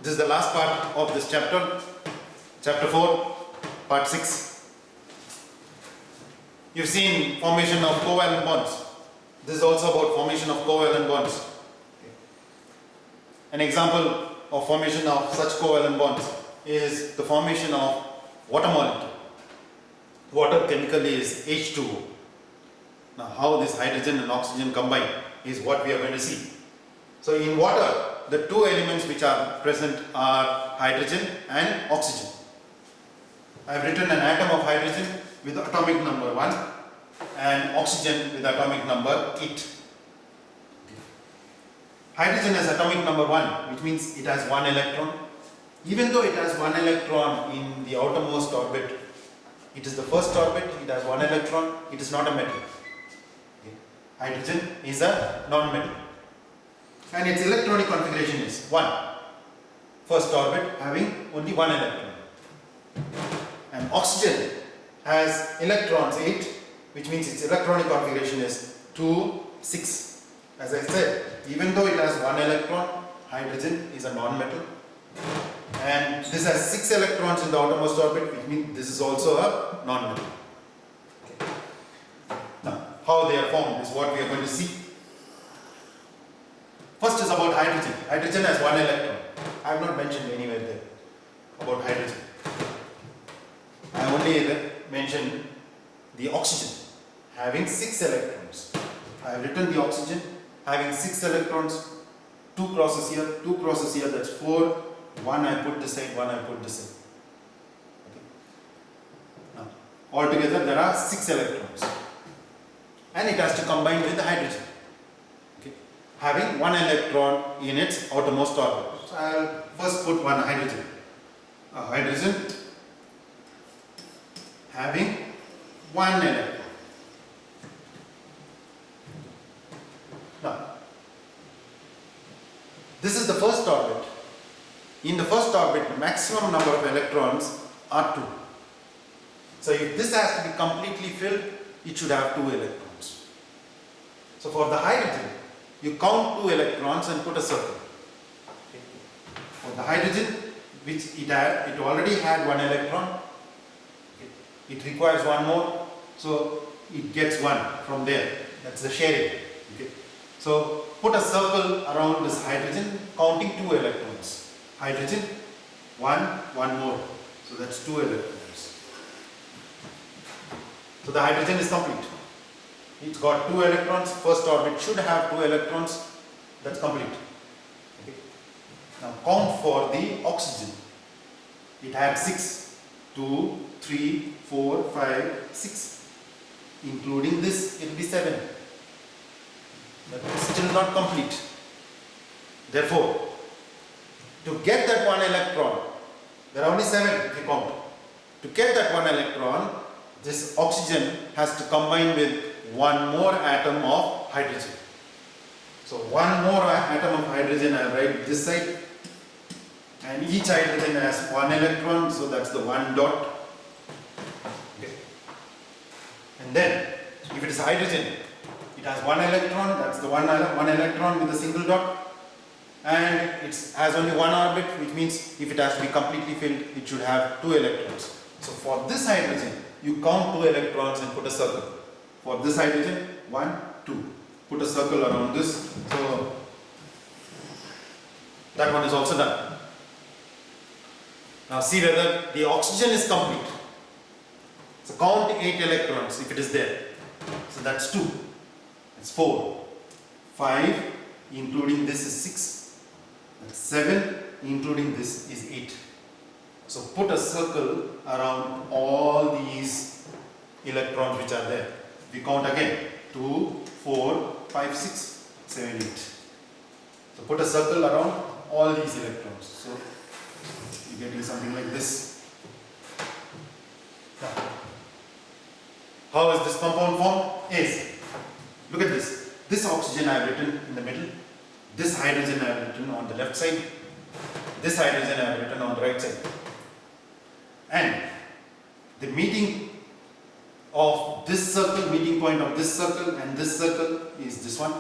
This is the last part of this chapter, chapter 4, part 6. You've seen formation of covalent bonds. This is also about formation of covalent bonds. An example of formation of such covalent bonds is the formation of water molecule. Water chemically is H2O. Now how this hydrogen and oxygen combine is what we are going to see. So in water, the two elements which are present are hydrogen and oxygen. I have written an atom of hydrogen with atomic number 1 and oxygen with atomic number 8. Hydrogen has atomic number 1, which means it has 1 electron. Even though it has 1 electron in the outermost orbit, it is the first orbit, it has 1 electron, it is not a metal. Hydrogen is a non-metal. And its electronic configuration is 1. First orbit having only 1 electron. And oxygen has electrons 8, which means its electronic configuration is 2, 6. As I said, even though it has 1 electron, hydrogen is a non-metal. And this has 6 electrons in the outermost orbit, which means this is also a non-metal. Okay. Now, how they are formed is what we are going to see. First is about hydrogen. Hydrogen has 1 electron. I have not mentioned anywhere there about hydrogen. I only mentioned the oxygen having 6 electrons. I have written the oxygen having 6 electrons, 2 crosses here, 2 crosses here, that's 4. 1 I put this side, 1 I put this side. Okay. Now, altogether there are 6 electrons. And it has to combine with the hydrogen. Okay. Having 1 electron in its outermost orbit. So I will first put one hydrogen. A hydrogen having 1 electron. Now, this is the first orbit. In the first orbit, the maximum number of electrons are 2. So if this has to be completely filled, it should have 2 electrons. So for the hydrogen, you count 2 electrons and put a circle. Okay. For the hydrogen, which it already had 1 electron, okay. It requires 1 more, so it gets 1 from there. That's the sharing. Okay. So put a circle around this hydrogen, counting 2 electrons. Hydrogen, 1 more. So that's 2 electrons. So the hydrogen is complete. It's got 2 electrons. First orbit should have 2 electrons. That's complete. Okay. Now count for the oxygen. It had 6. 2, 3, 4, 5, 6. Including this, it will be 7. But it's still not complete. Therefore, to get that 1 electron, there are only 7 if you count. To get that 1 electron, this oxygen has to combine with 1 more atom of hydrogen. So 1 more atom of hydrogen I will write this side, and each hydrogen has 1 electron, so that's the 1 dot. Okay. And then, if it is hydrogen, it has 1 electron, that's the 1 electron with a single dot. And it has only 1 orbit, which means if it has to be completely filled, it should have 2 electrons. So for this hydrogen, you count 2 electrons and put a circle. For this hydrogen, 1, 2. Put a circle around this. So that one is also done. Now see whether the oxygen is complete. So count 8 electrons if it is there. So that's 2. It's 4. 5, including this is 6. 7, including this is 8. So put a circle around all these electrons which are there. We count again. 2, 4, 5, 6, 7, 8. So put a circle around all these electrons. So you get something like this. Now, how is this compound formed? Is, look at this. This oxygen I have written in the middle. This hydrogen I have written on the left side. This hydrogen I have written on the right side. And the meeting of this circle, meeting point of this circle and this circle is this one.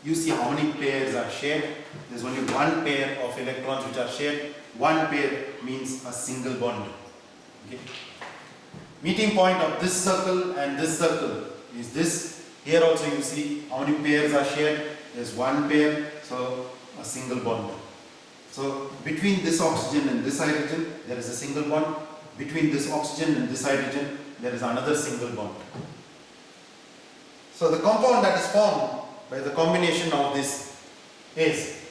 You see how many pairs are shared. There's only one pair of electrons which are shared. One pair means a single bond. Okay. Meeting point of this circle and this circle is this. Here also you see how many pairs are shared. There's one pair, so a single bond. So between this oxygen and this hydrogen, there is a single bond. Between this oxygen and this hydrogen, there is another single bond. So the compound that is formed by the combination of this is,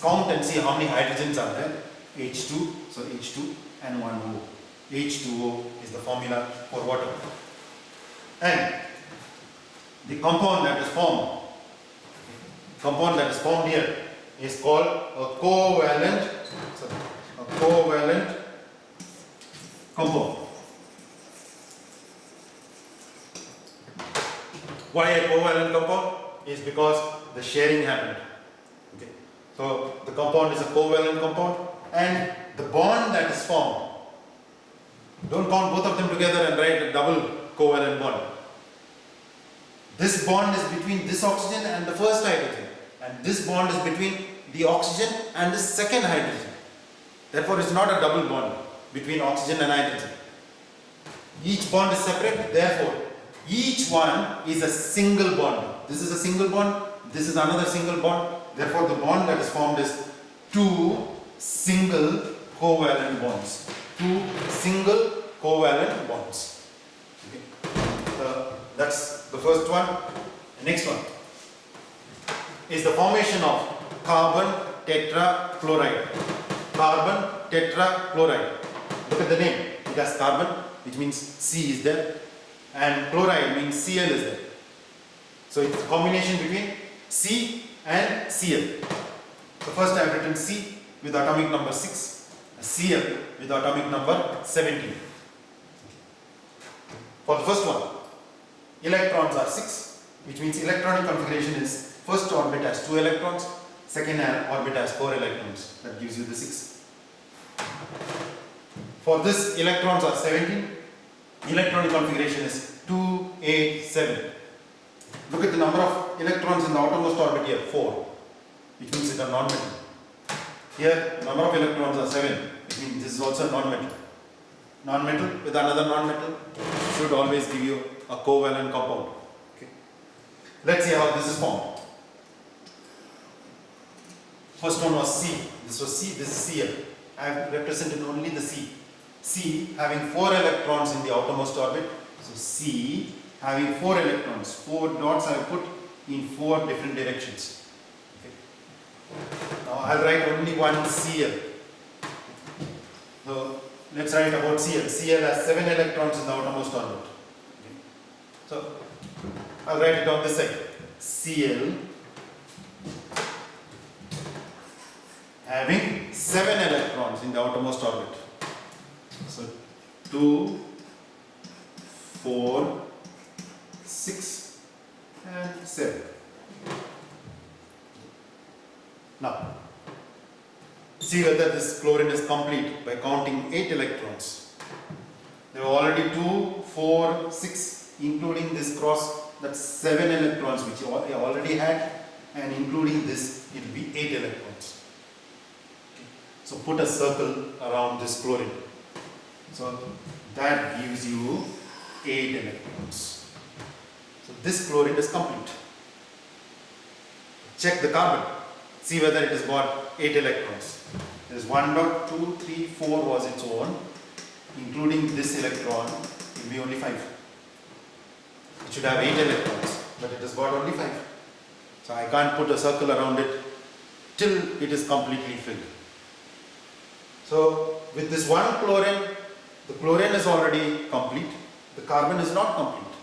count and see how many hydrogens are there. H2, so H2 and one O. H2O is the formula for water. And the compound that is formed here is called a covalent compound. Why a covalent compound? Is because the sharing happened. Okay. So the compound is a covalent compound, and the bond that is formed, don't count both of them together and write a double covalent bond. This bond is between this oxygen and the first hydrogen, and this bond is between the oxygen and the second hydrogen. Therefore, it's not a double bond between oxygen and hydrogen. Each bond is separate, therefore, each one is a single bond. This is a single bond, this is another single bond. Therefore, the bond that is formed is two single covalent bonds. Two single covalent bonds. Okay. That's the first one. The next one is the formation of carbon tetrachloride. Carbon tetrachloride. Look at the name. It has carbon, which means C is there, and chloride means Cl is there. So it's a combination between C and Cl. So first I have written C with atomic number 6, Cl with atomic number 17. For the first one, electrons are 6, which means electronic configuration is first orbit has 2 electrons, second orbit has 4 electrons. That gives you the 6. For this, electrons are 17. Electronic configuration is 2, 8, 7. Look at the number of electrons in the outermost orbit here, 4, which means it's a non-metal. Here, number of electrons are 7, which means this is also a non-metal. Non-metal with another non-metal should always give you a covalent compound. Okay. Let's see how this is formed. First one was C. This was C, this is Cl. I have represented only the C. C having 4 electrons in the outermost orbit. So C having 4 electrons. 4 dots I have put in 4 different directions. Okay. Now I'll write only one Cl. So let's write about Cl. Cl has 7 electrons in the outermost orbit. Okay. So I'll write it on this side. Cl having 7 electrons in the outermost orbit. So 2, 4, 6 and 7. Now, see whether this chlorine is complete by counting 8 electrons. There are already 2, 4, 6, including this cross, that's 7 electrons which you already had, and including this, it will be 8 electrons. Okay. So put a circle around this chlorine. So that gives you 8 electrons. So this chlorine is complete. Check the carbon. See whether it has got 8 electrons. There is 1 dot, 2, 3, 4 was its own. Including this electron, it will be only 5. It should have 8 electrons, but it has got only 5. So I can't put a circle around it till it is completely filled. So with this one chlorine, the chlorine is already complete. The carbon is not complete.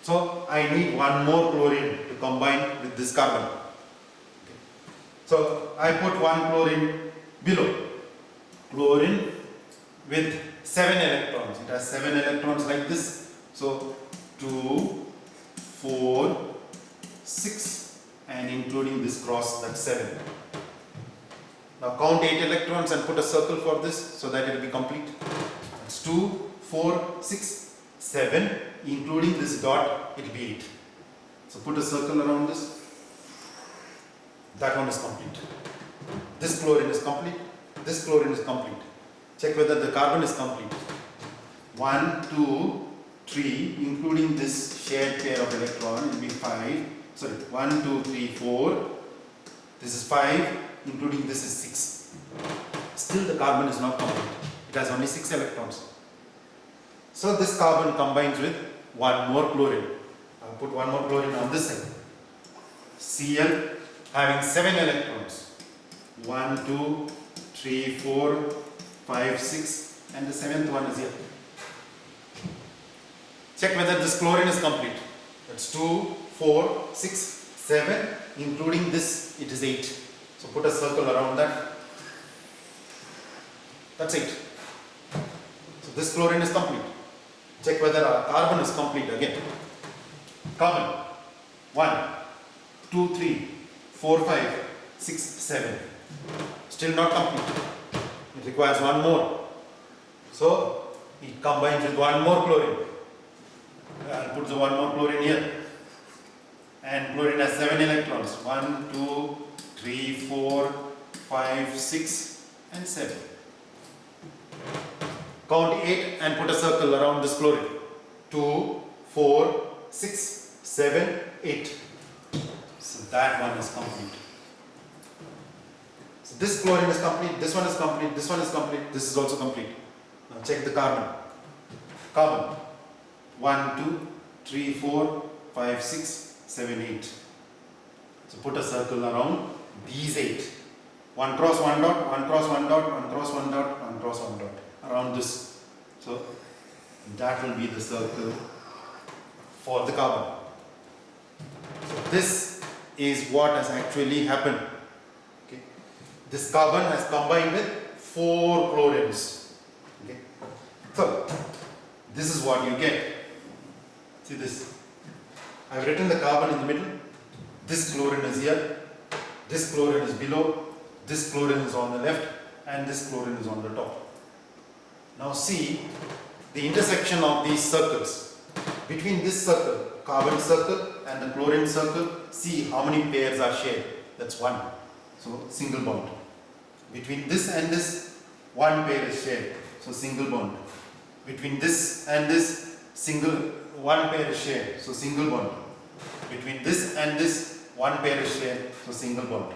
So I need one more chlorine to combine with this carbon. Okay. So I put one chlorine below. Chlorine with 7 electrons. It has 7 electrons like this. So 2, 4, 6 and including this cross, that's 7. Now count 8 electrons and put a circle for this so that it will be complete. That's 2, 4, 6, 7, including this dot, it will be 8. So put a circle around this. That one is complete. This chlorine is complete. This chlorine is complete. Check whether the carbon is complete. 1, 2, 3, including this shared pair of electron, it will be 5. Sorry, 1, 2, 3, 4. This is 5, including this is 6. Still the carbon is not complete. It has only 6 electrons. So this carbon combines with one more chlorine. I'll put one more chlorine on this side. Cl having 7 electrons. 1, 2, 3, 4, 5, 6, and the 7th one is here. Check whether this chlorine is complete. That's 2, 4, 6, 7, including this, it is 8. So put a circle around that. That's 8. So this chlorine is complete. Check whether our carbon is complete again. Carbon 1, 2, 3, 4, 5, 6, 7. Still not complete. It requires one more. So it combines with one more chlorine. I'll put the one more chlorine here. And chlorine has 7 electrons. 1, 2, 3, 4, 5, 6, and 7. Count 8 and put a circle around this chlorine. 2, 4, 6, 7, 8. So that one is complete. So this chlorine is complete, this one is complete, this one is complete, this is also complete. Now check the carbon. Carbon. 1, 2, 3, 4, 5, 6, 7, 8. So put a circle around these 8. 1 cross 1 dot, 1 cross 1 dot, 1 cross 1 dot, 1 cross 1 dot. Around this. So that will be the circle for the carbon. So this is what has actually happened. Okay. This carbon has combined with 4 chlorines. Okay. So this is what you get. See this. I have written the carbon in the middle. This chlorine is here. This chlorine is below. This chlorine is on the left. And this chlorine is on the top. Now see the intersection of these circles. Between this circle, carbon circle, and the chlorine circle, see how many pairs are shared. That's 1. So single bond. Between this and this, 1 pair is shared. So single bond. Between this and this, 1 pair is shared. So single bond. Between this and this, 1 pair is shared. So single bond.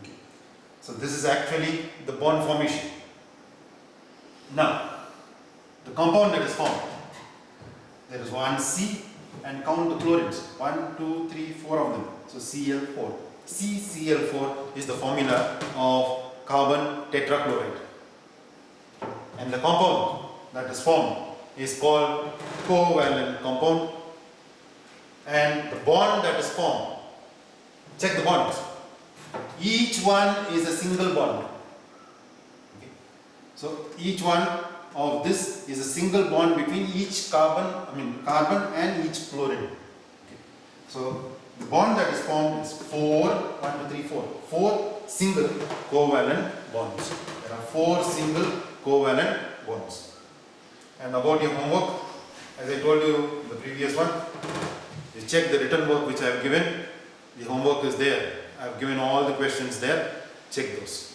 Okay. So this is actually the bond formation. Now, the compound that is formed, there is 1 C, and count the chlorines, 1, 2, 3, 4 of them, so Cl4. CCl4 is the formula of carbon tetrachloride. And the compound that is formed is called covalent compound. And the bond that is formed, check the bonds. Each one is a single bond. So each one of this is a single bond between each carbon and each chlorine. Okay. So the bond that is formed is 1, 2, 3, 4. 4 single covalent bonds. There are 4 single covalent bonds. And about your homework, as I told you in the previous one, you check the written work which I have given. The homework is there. I have given all the questions there. Check those.